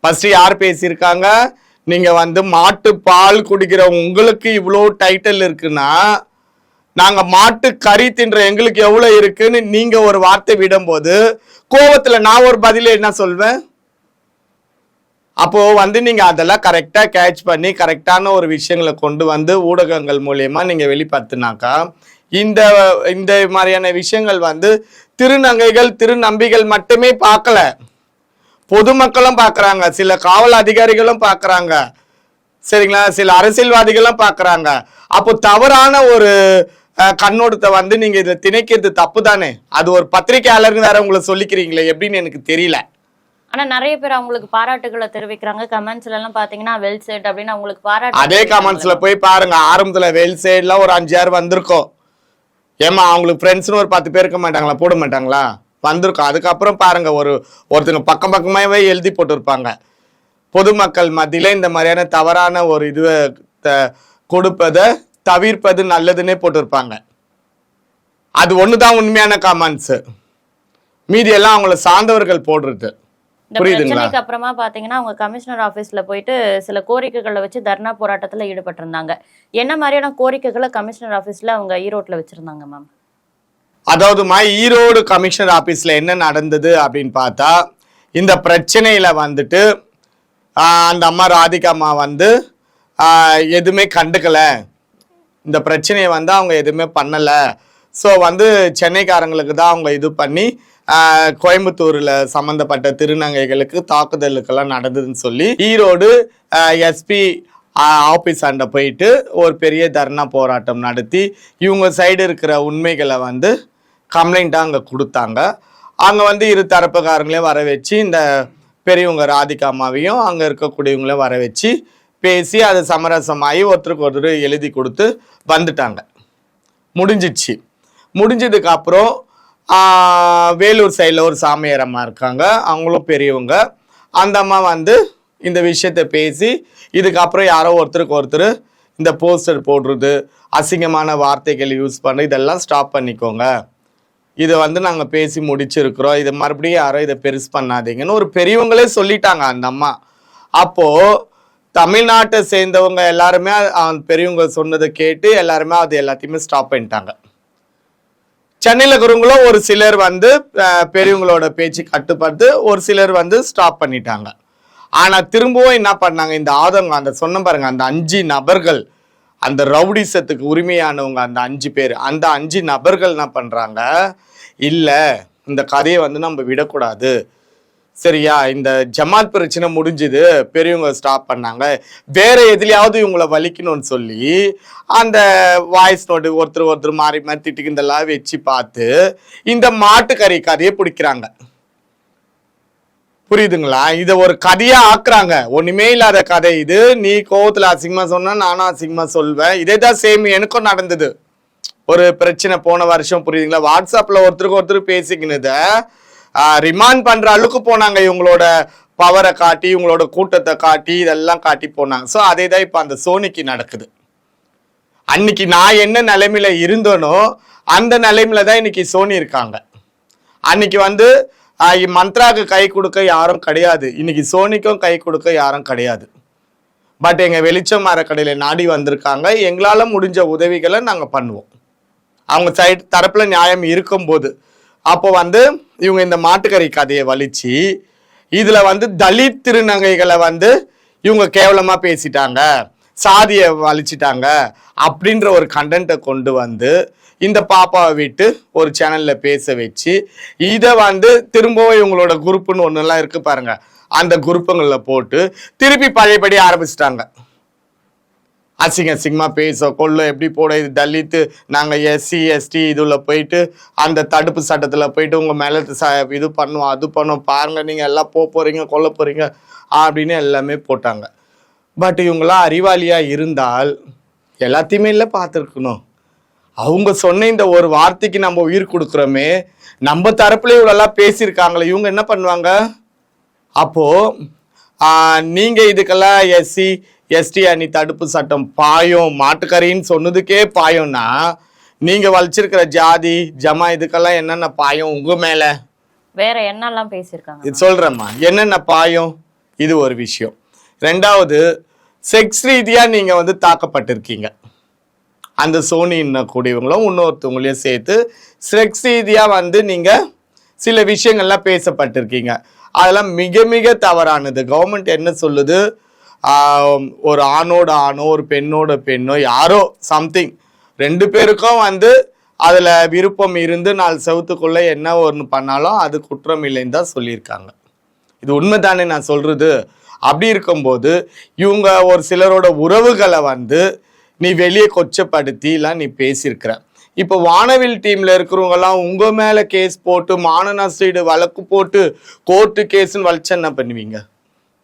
ஃபர்ஸ்ட் யார் பேசியிருக்காங்க? நீங்க வந்து மாட்டு பால் குடிக்கிற உங்களுக்கு இவ்வளோ டைட்டில் இருக்குன்னா, நாங்க மாட்டு கறி தின்ற எங்களுக்கு எவ்வளவு இருக்குன்னு நீங்க ஒரு வார்த்தை விடும்போது கோபத்துல நான் ஒரு பதில என்ன சொல்வேன்? அப்போ வந்து நீங்க அதெல்லாம் கரெக்டா கேட்ச் பண்ணி கரெக்டான ஒரு விஷயங்களை கொண்டு வந்து ஊடகங்கள் மூலியமா நீங்க வெளிப்படுத்தினாக்கா இந்த இந்த மாதிரியான விஷயங்கள் வந்து திருநங்கைகள் திருநம்பிகள் மட்டுமே பார்க்கல, பொதுமக்களும் பார்க்கறாங்க, சில காவல் அதிகாரிகளும் பார்க்கறாங்க, சரிங்களா, சில அரசியல்வாதிகளும் பார்க்கறாங்க. அப்போ தவறான ஒரு கண்ணோட்டத்தை வந்து நீங்க இதை திணைக்கிறது தப்பு தானே? அது ஒரு பத்திரிகையாளர்னு வேற உங்களை சொல்லிக்கிறீங்களே, எப்படின்னு எனக்கு தெரியல. ஆனா நிறைய பேர் அவங்களுக்கு பாராட்டுகளை தெரிவிக்கிறாங்க. கமெண்ட்ஸ்ல எல்லாம் பாத்தீங்கன்னா வெல் செட் அப்படின்னு அவங்களுக்கு பாராட்டு. அதே கமெண்ட்ஸ்ல போய் பாருங்க, ஆரம்பத்துல வெல் செட்லாம் ஒரு 5-6 வந்திருக்கும். ஏமா அவங்களுக்கு ஃப்ரெண்ட்ஸ்னு ஒரு 10 பேர் இருக்க மாட்டாங்களா? போட மாட்டாங்களா? வந்திருக்கும். அதுக்கப்புறம் பாருங்க, ஒருத்தங்க பக்கமாவே எழுதி போட்டிருப்பாங்க, பொதுமக்கள் மத்தியில இந்த மாதிரியான தவறான ஒரு இதுவை கொடுப்பதை தவிர்ப்பது நல்லதுன்னே போட்டிருப்பாங்க. அது ஒண்ணுதான் உண்மையான கமெண்ட்ஸ். மீதி எல்லாம் அவங்கள சார்ந்தவர்கள் போடுறது. இந்த பிரச்சனைக்கு அப்புறமா பாத்தீங்கன்னா அவங்க கமிஷனர் ஆபீஸ்ல போயிட்டு சில கோரிக்கைகளை வச்சு தர்ணா போராட்டத்துல ஈடுபட்டிருந்தாங்க. என்ன மாதிரியான கோரிக்கைகளை கமிஷனர் ஆபீஸ்ல அவங்க ஈரோட்ல வச்சிருந்தாங்க மேம்? அதாவதுமா, ஈரோடு கமிஷனர் ஆபீஸ்ல என்ன நடந்தது அப்படின்னு பார்த்தா, இந்த பிரச்சனையில வந்துட்டு அந்த அம்மா ராதிகா அம்மா வந்து எதுவுமே கண்டுக்கல, இந்த பிரச்சனையை வந்து அவங்க எதுவுமே பண்ணல. ஸோ வந்து சென்னைக்காரங்களுக்கு தான் அவங்க இது பண்ணி கோயம்புத்தூர்ல சம்பந்தப்பட்ட திருநங்கைகளுக்கு தாக்குதலுக்கெல்லாம் நடந்ததுன்னு சொல்லி ஈரோடு எஸ்பி ஆபீஸ் அண்ட போயிட்டு ஒரு பெரிய தர்ணா போராட்டம் நடத்தி இவங்க சைடு இருக்கிற உண்மைகளை வந்து கம்ப்ளைண்ட்டாக அங்கே கொடுத்தாங்க. அங்கே வந்து இரு தரப்புக்காரங்களையும் வர வச்சு இந்த பெரியவங்க ராதிகா அம்மாவையும் அங்கே இருக்கக்கூடியவங்களையும் வர வச்சு பேசி அது சமரசமாகி ஒருத்தருக்கு ஒருத்தர் எழுதி கொடுத்து வந்துட்டாங்க. முடிஞ்சிடுச்சு. முடிஞ்சதுக்கு அப்புறம் வேலூர் சைடில் ஒரு சாமியார் அம்மா இருக்காங்க, அவங்களும் பெரியவங்க. அந்த அம்மா வந்து இந்த விஷயத்தை பேசி இதுக்கப்புறம் யாரோ ஒருத்தருக்கு ஒருத்தர் இந்த போஸ்டர் போடுறது, அசிங்கமான வார்த்தைகள் யூஸ் பண்ண இதெல்லாம் ஸ்டாப் பண்ணிக்கோங்க, இதை வந்து நாங்கள் பேசி முடிச்சிருக்கிறோம், இதை மறுபடியும் யாரோ இதை பெருசு பண்ணாதீங்கன்னு ஒரு பெரியவங்களே சொல்லிட்டாங்க அந்த அம்மா. அப்போது தமிழ்நாட்டை சேர்ந்தவங்க எல்லாருமே பெரியவங்க சொன்னதை கேட்டு எல்லாருமே அது எல்லாத்தையுமே ஸ்டாப் பண்ணிட்டாங்க. சென்னையில் இருக்கிறவங்களும் ஒரு சிலர் வந்து பெரியவங்களோட பேச்சு கட்டுப்பட்டு ஒரு சிலர் வந்து ஸ்டாப் பண்ணிட்டாங்க. ஆனால் திரும்பவும் என்ன பண்ணாங்க, இந்த ஆதங்கம், அந்த சொன்ன பாருங்க, அந்த 5 நபர்கள், அந்த ரவுடிசத்துக்கு உரிமையானவங்க, அந்த 5 பேர், அந்த 5 நபர்கள் என்ன பண்ணுறாங்க, இல்லை இந்த கதையை வந்து நம்ம விடக்கூடாது, சரியா? இந்த ஜமாத் பிரச்சனை முடிஞ்சுது, பெரியவங்க ஸ்டாப் பண்ணாங்க, வேற எதுலயாவது இவங்களை வலிக்கணும்னு சொல்லி அந்த வாய்ஸ் நோட்டு ஒருத்தர் மாறி மாறி திட்டுக்கிந்தெல்லாம் வச்சு பார்த்து இந்த மாட்டுக்கறி கதையை பிடிக்கிறாங்க. புரியுதுங்களா? இத ஒரு கதையா ஆக்குறாங்க. ஒண்ணுமே இல்லாத கதை இது. நீ கோவத்துல அசிங்கமா சொன்னா நானும் அசிங்கமா சொல்வேன். இதேதான் சேம் எனக்கும் நடந்தது. ஒரு பிரச்சனை போன வருஷம், புரியுதுங்களா? வாட்ஸ்அப்ல ஒருத்தருக்கு ஒருத்தர் பேசிக்கினத ரிமாண்ட் பண்ற அளவுக்கு போனாங்க. இவங்களோட பவரை காட்டி, இவங்களோட கூட்டத்தை காட்டி, இதெல்லாம் காட்டி போனாங்க. ஸோ அதே தான் இப்ப அந்த சோனிக்கு நடக்குது. அன்னைக்கு நான் என்ன நிலைமையில இருந்தனோ அந்த நிலைமையில தான் இன்னைக்கு சோனி இருக்காங்க. அன்னைக்கு வந்து மந்த்ராக்கு கை கொடுக்க யாரும் கிடையாது, இன்னைக்கு சோனிக்கும் கை கொடுக்க யாரும் கிடையாது. பட் எங்க வெளிச்சம் மரக்கடையில நாடி வந்திருக்காங்க. எங்களால முடிஞ்ச உதவிகளை நாங்க பண்ணுவோம். அவங்க சைடு தரப்புல நியாயம் இருக்கும்போது அப்போ வந்து இவங்க இந்த மாட்டுக்கறி கதையை வலிச்சு இதுல வந்து தலித் திருநங்கைகளை வந்து இவங்க கேவலமா பேசிட்டாங்க, சாதியை வலிச்சிட்டாங்க அப்படின்ற ஒரு கண்டென்ட்டை கொண்டு வந்து இந்த பாப்பாவை விட்டு ஒரு சேனல்ல பேச வச்சு இதை வந்து திரும்பவும் இவங்களோட குரூப்புன்னு ஒன்னெல்லாம் இருக்கு பாருங்க, அந்த குரூப்புங்கள்ல போட்டு திருப்பி பழையபடி ஆரம்பிச்சிட்டாங்க. அசிங்கமா பேச கொள்ள எப்படி போட, இது தலித்து, நாங்க SC ST இதுல போயிட்டு அந்த தடுப்பு சட்டத்துல போயிட்டு உங்க மேல இது பண்ணுவோம் அது பண்ணுவோம், பாருங்க நீங்க எல்லாம் போறீங்க கொல்ல போறீங்க அப்படின்னு எல்லாமே போட்டாங்க. பட் இவங்களாம் அறிவாளியா இருந்தால் எல்லாத்தையுமே இல்லை பார்த்துருக்கணும். அவங்க சொன்ன இந்த ஒரு வார்த்தைக்கு நம்ம உயிர் கொடுக்குறோமே, நம்ம தரப்புல இவ்வளோலாம் பேசியிருக்காங்களே, இவங்க என்ன பண்ணுவாங்க? அப்போ நீங்க இதுக்கெல்லாம் SC ST அணி தடுப்பு சட்டம் பாயம், மாட்டுக்கறின்னு சொன்னதுக்கே பாயம்னா நீங்க வலிச்சிருக்கிற ஜாதி ஜமா இதுக்கெல்லாம் என்னென்ன பாயம் உங்க மேல? வேற என்னெல்லாம் பேசியிருக்காங்க இது சொல்றேம்மா, என்னென்ன பாயம்? இது ஒரு விஷயம். ரெண்டாவது, செக்ஸ் ரீதியா நீங்க வந்து தாக்கப்பட்டிருக்கீங்க. அந்த சோனின்னு கூடியவங்களும் இன்னொருத்தவங்களையும் சேர்த்து செக்ஸ் ரீதியா வந்து நீங்க சில விஷயங்கள்லாம் பேசப்பட்டிருக்கீங்க. அதெல்லாம் மிக மிக தவறானது. கவர்மெண்ட் என்ன சொல்லுது, ஒரு ஆணோட ஆணோ ஒரு பெண்ணோட பெண்ணோ யாரோ சம்திங் ரெண்டு பேருக்கும் வந்து அதுல விருப்பம் இருந்து 4 செவத்துக்குள்ள என்ன ஒன்று பண்ணாலும் அது குற்றம் இல்லைன்னு தான் சொல்லியிருக்காங்க. இது உண்மைதானே நான் சொல்றது? அப்படி இருக்கும்போது இவங்க ஒரு சிலரோட உறவுகளை வந்து நீ வெளியே கொச்சப்படுத்திலாம் நீ பேசியிருக்கிற. இப்போ வானவில் டீம்ல இருக்கிறவங்கலாம் உங்க மேல கேஸ் போட்டு மான நஷ்டஈடு வழக்கு போட்டு கோர்ட்டு கேஸ்ன்னு வலிச்சு என்ன பண்ணுவீங்க?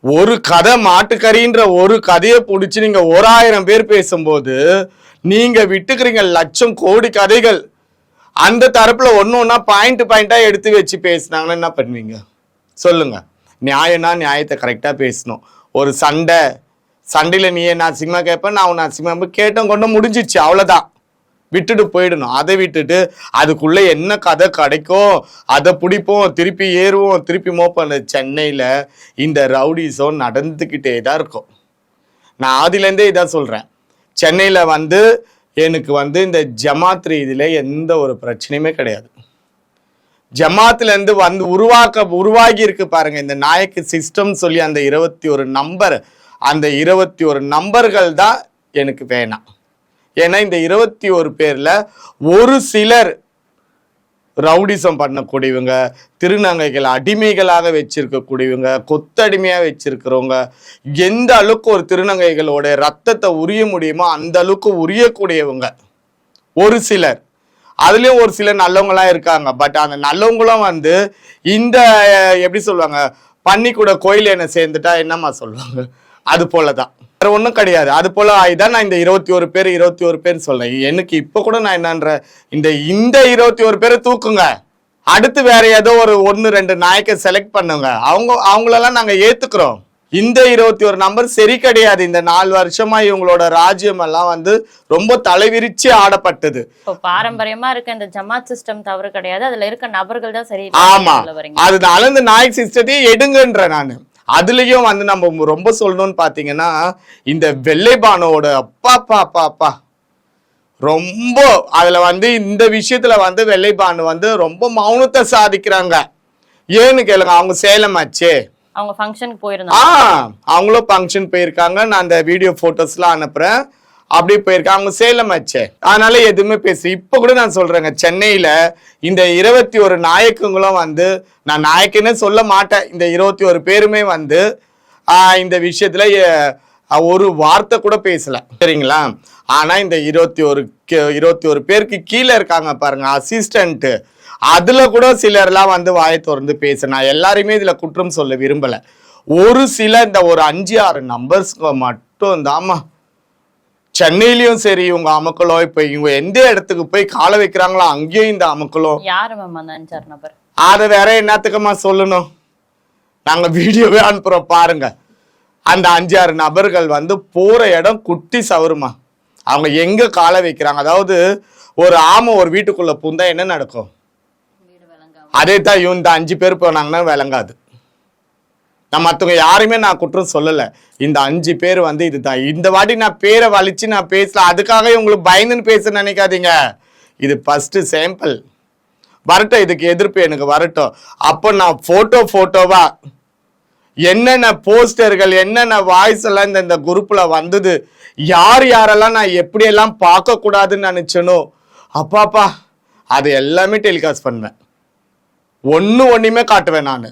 ஒரு கதை மாட்டுக்கறின்ற ஒரு கதையை பிடிச்சி நீங்க 1000 பேர் பேசும்போது நீங்க விட்டுக்கிறீங்க லட்சம் கோடி கதைகள். அந்த தரப்புல ஒன்னொன்னா பாயிண்டா எடுத்து வச்சு பேசினாங்கன்னா என்ன பண்ணுவீங்க சொல்லுங்க? நியாயம்னா நியாயத்தை கரெக்டா பேசணும். ஒரு சண்டையில நீ என்ன அசிங்கமா கேட்ப, நான் உன்னை அசிங்கமா கேட்டோம் கொண்டு முடிஞ்சிச்சு, அவ்வளவுதான், விட்டுட்டு போயிடணும். அதை விட்டுட்டு அதுக்குள்ள என்ன கதை கிடைக்கும் அதை பிடிப்போம், திருப்பி ஏறுவோம், திருப்பி மோப்போம். சென்னையில இந்த ரவுடிசம் நடந்துக்கிட்டே தான் இருக்கும். நான் ஆதிலேருந்தே இதான் சொல்றேன். சென்னையில வந்து எனக்கு வந்து இந்த ஜமாத் ரீதியில எந்த ஒரு பிரச்சனையுமே கிடையாது. ஜமாத்துல இருந்து வந்து உருவாகி இருக்கு பாருங்க இந்த நாயக்கு சிஸ்டம் சொல்லி அந்த 21 நம்பர், அந்த 21 நம்பர்கள் தான் எனக்கு வேணாம். ஏன்னா இந்த 21 பேர்ல ஒரு சிலர் ரவுடிசம் பண்ணக்கூடியவங்க, திருநங்கைகள் அடிமைகளாக வச்சிருக்கக்கூடியவங்க, கொத்தடிமையா வச்சிருக்கிறவங்க, எந்த அளவுக்கு ஒரு திருநங்கைகளோட ரத்தத்தை உரிய முடியுமோ அந்த அளவுக்கு உரியக்கூடியவங்க ஒரு சிலர். அதுலயும் ஒரு சிலர் நல்லவங்களாம் இருக்காங்க. பட் அந்த நல்லவங்களும் வந்து இந்த எப்படி சொல்லுவாங்க, பன்னிக்கூட கோயில் என்ன சேர்ந்துட்டா என்னம்மா சொல்லுவாங்க, அது போலதான், வேற ஒன்றும் கிடையாது. அது போல ஆயிதான் நான் இந்த 21 பேர் சொல்றேன். எனக்கு இப்ப கூட நான் என்னன்ற இந்த 21 பேரை தூக்குங்க, அடுத்து வேற ஏதோ ஒரு 1-2 நாயக்க செலக்ட் பண்ணுங்க, அவங்களெல்லாம் நாங்க ஏத்துக்கிறோம். இந்த 21 நம்பர் சரி கிடையாது. இந்த 4 வருஷமா இவங்களோட ராஜ்யம் எல்லாம் வந்து ரொம்ப தலைவிரிச்சு ஆடப்பட்டது. பாரம்பரியமா இருக்க இந்த ஜமாத் சிஸ்டம் தவறு கிடையாது, அதுல இருக்க நபர்கள் தான் சரி. ஆமா, அதனால இந்த நாயக் சிஸ்டத்தையே எடுங்கன்ற நானு. அதுலயும் வந்து நம்ம ரொம்ப சொல்லணும்னு பாத்தீங்கன்னா இந்த வெள்ளைபானோட அப்பா ரொம்ப அதுல வந்து இந்த விஷயத்துல வந்து வெள்ளைபானு வந்து ரொம்ப மௌனத்தை சாதிக்கிறாங்க. ஏன்னு கேளுங்க, அவங்க சேலம் ஆச்சே, அவங்க ஃபங்க்ஷனுக்கு போயிருந்தாங்க. அவங்களும் ஃபங்க்ஷன் போயிருக்காங்க. நான் அந்த வீடியோ போட்டோஸ்லாம் அனுப்புறேன். அப்படி போயிருக்காங்க. அவங்க சேலம் ஆச்சே, அதனால எதுவுமே பேசு. இப்ப கூட நான் சொல்றேங்க, சென்னையில இந்த 21 நாயக்குங்களும் வந்து, நான் நாயக்குன்னு சொல்ல மாட்டேன், இந்த 21 பேருமே வந்து இந்த விஷயத்துல ஒரு வார்த்தை கூட பேசல, சரிங்களா? ஆனா இந்த 21 பேருக்கு கீழே இருக்காங்க பாருங்க அசிஸ்டன்ட், அதுல கூட சிலர்லாம் வந்து வாயை திறந்து பேச, நான் எல்லாரையுமே இதுல குற்றம் சொல்ல விரும்பல. ஒரு சில இந்த ஒரு 5-6 நம்பர்ஸ்க்கு மட்டும் தாமா சென்னையிலயும் சரி இவங்க அமக்களோ, இப்ப இவங்க எந்த இடத்துக்கு போய் கால வைக்கிறாங்களோ அங்கேயும் இந்த அமக்களோ. யாரு மேம் அந்த 5-6 நபர்? அதை வேற என்னத்துக்குமா சொல்லணும், நாங்க வீடியோவே அனுப்புறோம் பாருங்க. அந்த 5-6 நபர்கள் வந்து போற இடம் குட்டி சவருமா, அவங்க எங்க கால வைக்கிறாங்க. அதாவது ஒரு ஆமை ஒரு வீட்டுக்குள்ள பூந்தா என்ன நடக்கும், அதே தான் இந்த 5 பேர் போனாங்கன்னா விளங்காது. நான் மற்றவங்க யாருமே நான் குற்றம் சொல்லலை, இந்த 5 பேர் வந்து இதுதான். இந்த வாட்டி நான் பேரை வலிச்சு நான் பேசல, அதுக்காக உங்களுக்கு பயந்துன்னு பேச நினைக்காதீங்க. இது ஃபர்ஸ்ட் சாம்பிள் வரட்டும், இதுக்கு எதிர்ப்பு எனக்கு வரட்டும். அப்போ நான் போட்டோவா என்னென்ன போஸ்டர்கள் என்னென்ன வாய்ஸ் எல்லாம் இந்த குரூப்ல வந்தது, யார் யாரெல்லாம் நான் எப்படியெல்லாம் பார்க்க கூடாதுன்னு நினைச்சனோ அப்பாப்பா அது எல்லாமே டெலிகாஸ்ட் பண்ணுவேன், ஒண்ணுமே காட்டுவேன் நான்.